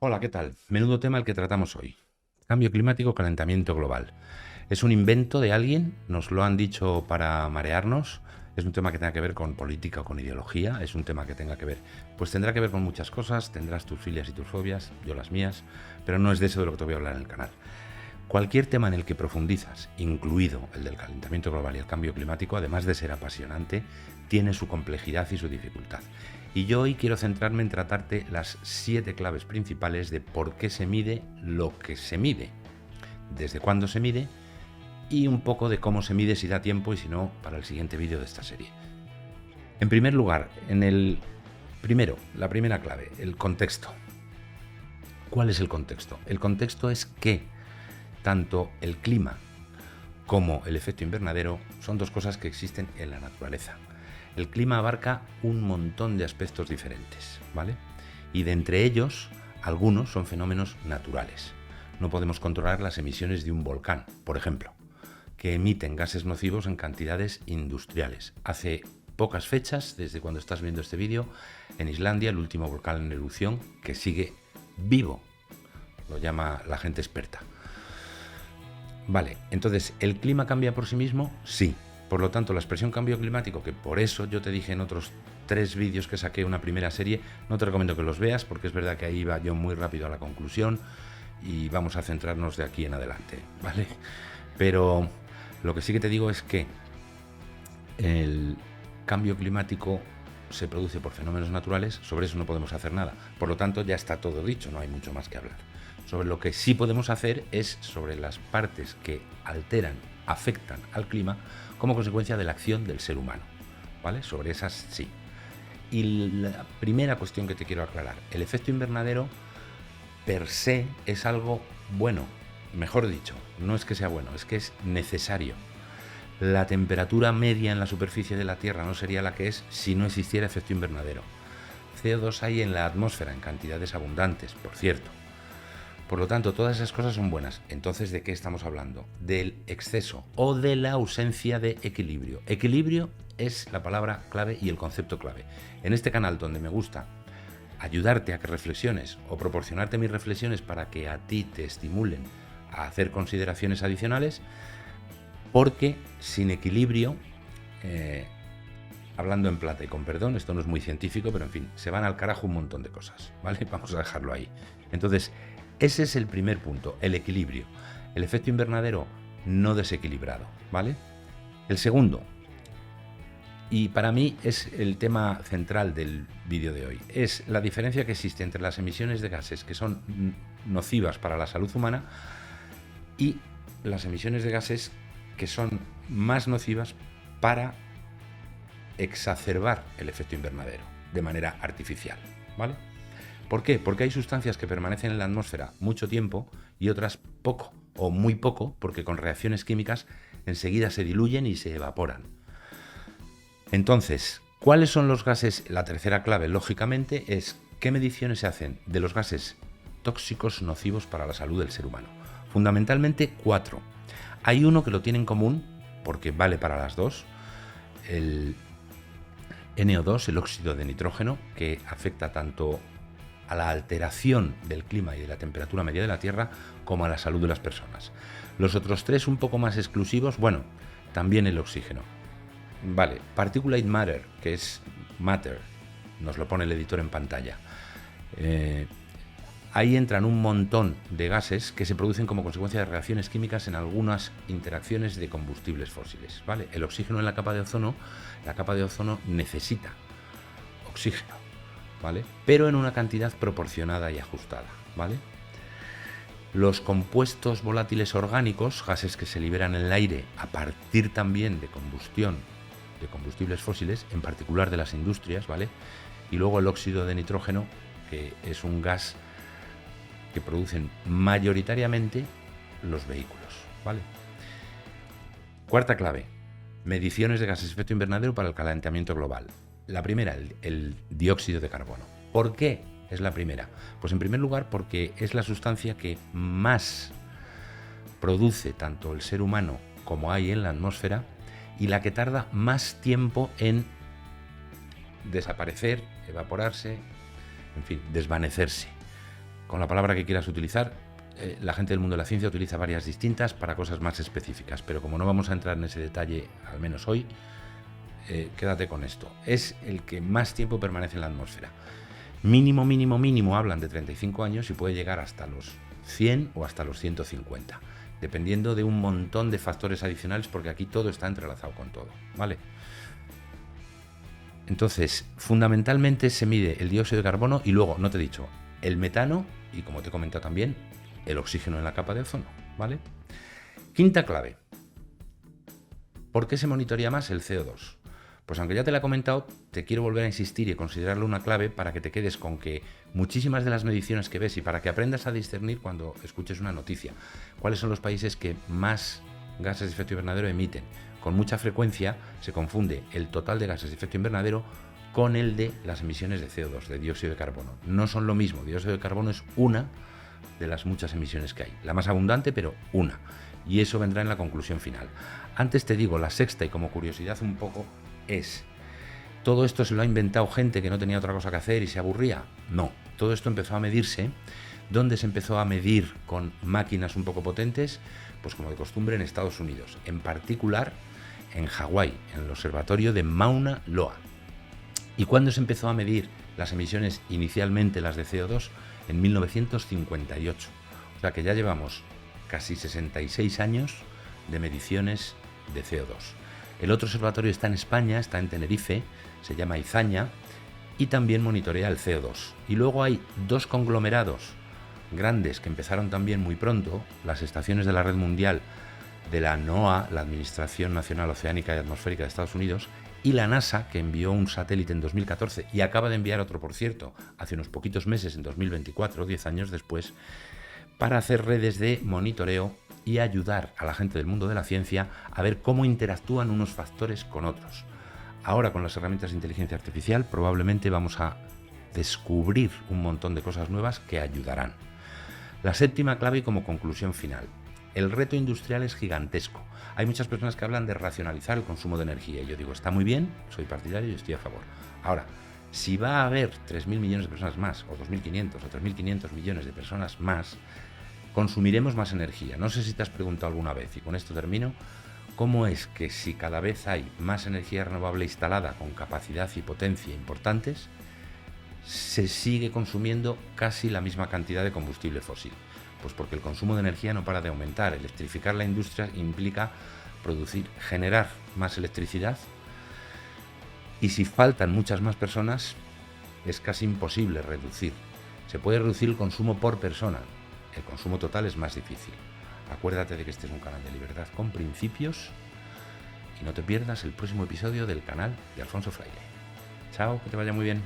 Hola, ¿qué tal? Menudo tema el que tratamos hoy. Cambio climático, calentamiento global. ¿Es un invento de alguien? ¿Nos lo han dicho para marearnos? ¿Es un tema que tenga que ver con política o con ideología? ¿Es un tema que tenga que ver? Pues tendrá que ver con muchas cosas, tendrás tus filias y tus fobias, yo las mías, pero no es de eso de lo que te voy a hablar en el canal. Cualquier tema en el que profundizas, incluido el del calentamiento global y el cambio climático, además de ser apasionante, tiene su complejidad y su dificultad. Y yo hoy quiero centrarme en tratarte las 7 claves principales de por qué se mide lo que se mide, desde cuándo se mide y un poco de cómo se mide, si da tiempo y si no, para el siguiente vídeo de esta serie. En primer lugar, la primera clave, el contexto. ¿Cuál es el contexto? El contexto es que tanto el clima como el efecto invernadero son dos cosas que existen en la naturaleza. El clima abarca un montón de aspectos diferentes, ¿vale? Y de entre ellos, algunos son fenómenos naturales. No podemos controlar las emisiones de un volcán, por ejemplo, que emiten gases nocivos en cantidades industriales. Hace pocas fechas, desde cuando estás viendo este vídeo, en Islandia, el último volcán en erupción que sigue vivo, lo llama la gente experta. Vale, entonces, ¿el clima cambia por sí mismo? Sí. Por lo tanto, la expresión cambio climático, que por eso yo te dije en otros 3 vídeos que saqué una primera serie, no te recomiendo que los veas, porque es verdad que ahí iba yo muy rápido a la conclusión y vamos a centrarnos de aquí en adelante, ¿vale? Pero lo que sí que te digo es que el cambio climático se produce por fenómenos naturales, sobre eso no podemos hacer nada. Por lo tanto, ya está todo dicho, no hay mucho más que hablar. Sobre lo que sí podemos hacer es sobre las partes que alteran, afectan al clima como consecuencia de la acción del ser humano, ¿vale? Sobre esas sí. Y la primera cuestión que te quiero aclarar, el efecto invernadero per se es algo bueno, mejor dicho, no es que sea bueno, es que es necesario. La temperatura media en la superficie de la Tierra no sería la que es si no existiera efecto invernadero. CO2 hay en la atmósfera en cantidades abundantes, por cierto. Por lo tanto, todas esas cosas son buenas. Entonces, ¿de qué estamos hablando? Del exceso o de la ausencia de equilibrio. Equilibrio es la palabra clave y el concepto clave. En este canal, donde me gusta ayudarte a que reflexiones o proporcionarte mis reflexiones para que a ti te estimulen a hacer consideraciones adicionales, porque sin equilibrio, hablando en plata y con perdón, esto no es muy científico, pero en fin, se van al carajo un montón de cosas, ¿vale? Vamos a dejarlo ahí. Entonces, ese es el primer punto, el equilibrio. El efecto invernadero no desequilibrado, ¿vale? El segundo, y para mí es el tema central del vídeo de hoy, es la diferencia que existe entre las emisiones de gases que son nocivas para la salud humana y las emisiones de gases que son más nocivas para exacerbar el efecto invernadero de manera artificial, ¿vale? ¿Por qué? Porque hay sustancias que permanecen en la atmósfera mucho tiempo y otras poco o muy poco, porque con reacciones químicas enseguida se diluyen y se evaporan. Entonces, ¿cuáles son los gases? La tercera clave, lógicamente, es qué mediciones se hacen de los gases tóxicos nocivos para la salud del ser humano. Fundamentalmente 4. Hay uno que lo tiene en común, porque vale para las dos, el NO2, el óxido de nitrógeno, que afecta tanto a la alteración del clima y de la temperatura media de la Tierra como a la salud de las personas. Los otros 3 un poco más exclusivos, bueno, también el oxígeno. Vale, particulate matter, que es matter, nos lo pone el editor en pantalla. Ahí entran un montón de gases que se producen como consecuencia de reacciones químicas en algunas interacciones de combustibles fósiles, ¿vale? El oxígeno en la capa de ozono necesita oxígeno, ¿vale? Pero en una cantidad proporcionada y ajustada, ¿vale? Los compuestos volátiles orgánicos, gases que se liberan en el aire a partir también de combustión de combustibles fósiles, en particular de las industrias, ¿vale? Y luego el óxido de nitrógeno, que es un gas que producen mayoritariamente los vehículos, ¿vale? Cuarta clave, mediciones de gases de efecto invernadero para el calentamiento global. La primera, el dióxido de carbono. ¿Por qué es la primera? Pues en primer lugar porque es la sustancia que más produce tanto el ser humano como hay en la atmósfera y la que tarda más tiempo en desaparecer, evaporarse, en fin, desvanecerse. con la palabra que quieras utilizar. La gente del mundo de la ciencia utiliza varias distintas para cosas más específicas, pero como no vamos a entrar en ese detalle, al menos hoy, quédate con esto. Es el que más tiempo permanece en la atmósfera. Mínimo hablan de 35 años y puede llegar hasta los 100 o hasta los 150, dependiendo de un montón de factores adicionales, porque aquí todo está entrelazado con todo, ¿vale? Entonces, fundamentalmente se mide el dióxido de carbono y luego, no te he dicho, el metano y, como te he comentado también, el oxígeno en la capa de ozono, ¿vale? Quinta clave. ¿Por qué se monitorea más el CO2? Pues aunque ya te la he comentado, te quiero volver a insistir y considerarlo una clave para que te quedes con que muchísimas de las mediciones que ves y para que aprendas a discernir cuando escuches una noticia, cuáles son los países que más gases de efecto invernadero emiten. Con mucha frecuencia se confunde el total de gases de efecto invernadero con el de las emisiones de CO2, de dióxido de carbono. No son lo mismo, dióxido de carbono es una de las muchas emisiones que hay, la más abundante, pero una, y eso vendrá en la conclusión final. Antes te digo, la sexta, y como curiosidad un poco, es: ¿todo esto se lo ha inventado gente que no tenía otra cosa que hacer y se aburría? No, todo esto empezó a medirse. ¿Dónde se empezó a medir con máquinas un poco potentes? Pues como de costumbre en Estados Unidos, en particular en Hawái, en el observatorio de Mauna Loa. ¿Y cuándo se empezó a medir las emisiones inicialmente, las de CO2? En 1958. O sea que ya llevamos casi 66 años de mediciones de CO2. El otro observatorio está en España, está en Tenerife, se llama Izaña, y también monitorea el CO2. Y luego hay dos conglomerados grandes que empezaron también muy pronto, las estaciones de la red mundial de la NOAA, la Administración Nacional Oceánica y Atmosférica de Estados Unidos, y la NASA, que envió un satélite en 2014 y acaba de enviar otro, por cierto, hace unos poquitos meses, en 2024, 10 años después, para hacer redes de monitoreo y ayudar a la gente del mundo de la ciencia a ver cómo interactúan unos factores con otros. Ahora, con las herramientas de inteligencia artificial, probablemente vamos a descubrir un montón de cosas nuevas que ayudarán. La séptima clave y como conclusión final. El reto industrial es gigantesco. Hay muchas personas que hablan de racionalizar el consumo de energía y yo digo, está muy bien, soy partidario y estoy a favor. Ahora, si va a haber 3.000 millones de personas más, o 2.500 o 3.500 millones de personas más, consumiremos más energía. No sé si te has preguntado alguna vez, y con esto termino, ¿cómo es que si cada vez hay más energía renovable instalada con capacidad y potencia importantes, se sigue consumiendo casi la misma cantidad de combustible fósil? Pues porque el consumo de energía no para de aumentar. Electrificar la industria implica generar más electricidad, y si faltan muchas más personas es casi imposible reducir. Se puede reducir el consumo por persona, el consumo total es más difícil. Acuérdate de que este es un canal de libertad con principios y no te pierdas el próximo episodio del canal de Alfonso Fraile. Chao, que te vaya muy bien.